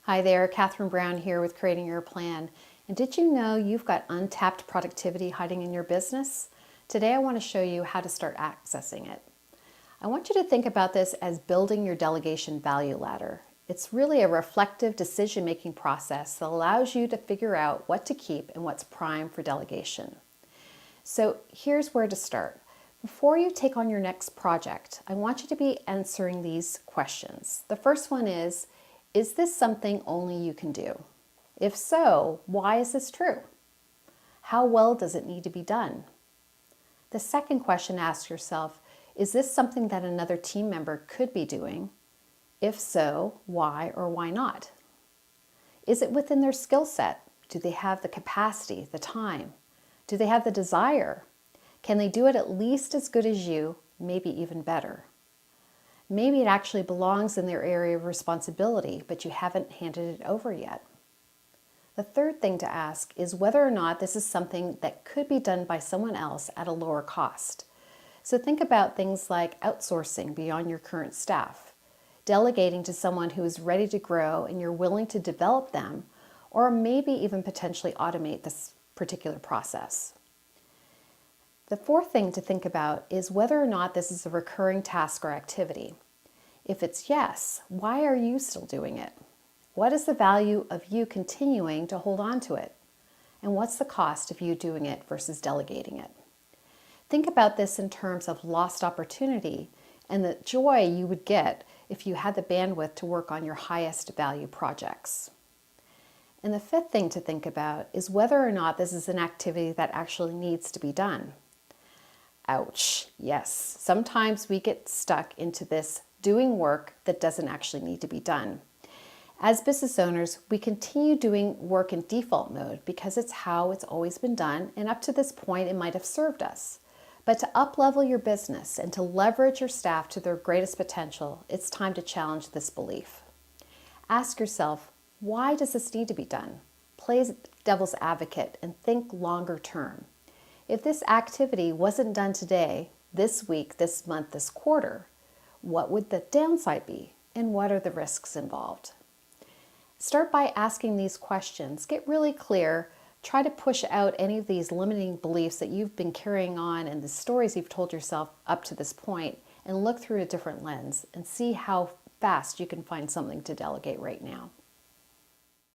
Hi there, Catherine Brown here with Creating Your Plan. And did you know you've got untapped productivity hiding in your business? Today I want to show you how to start accessing it. I want you to think about this as building your delegation value ladder. It's really a reflective decision-making process that allows you to figure out what to keep and what's prime for delegation. So here's where to start. Before you take on your next project, I want you to be answering these questions. The first one is this something only you can do? If so, why is this true? How well does it need to be done? The second question, ask yourself, is this something that another team member could be doing? If so, why or why not? Is it within their skill set? Do they have the capacity, the time? Do they have the desire? Can they do it at least as good as you, maybe even better? Maybe it actually belongs in their area of responsibility, but you haven't handed it over yet. The third thing to ask is whether or not this is something that could be done by someone else at a lower cost. So think about things like outsourcing beyond your current staff, delegating to someone who is ready to grow and you're willing to develop them, or maybe even potentially automate this particular process. The fourth thing to think about is whether or not this is a recurring task or activity. If it's yes, why are you still doing it? What is the value of you continuing to hold on to it? And what's the cost of you doing it versus delegating it? Think about this in terms of lost opportunity and the joy you would get if you had the bandwidth to work on your highest value projects. And the fifth thing to think about is whether or not this is an activity that actually needs to be done. Ouch, yes. Sometimes we get stuck into this doing work that doesn't actually need to be done. As business owners, we continue doing work in default mode because it's how it's always been done, and up to this point it might have served us. But to up-level your business and to leverage your staff to their greatest potential, it's time to challenge this belief. Ask yourself, why does this need to be done? Play devil's advocate and think longer term. If this activity wasn't done today, this week, this month, this quarter, what would the downside be? And what are the risks involved? Start by asking these questions. Get really clear. Try to push out any of these limiting beliefs that you've been carrying on and the stories you've told yourself up to this point, and look through a different lens and see how fast you can find something to delegate right now.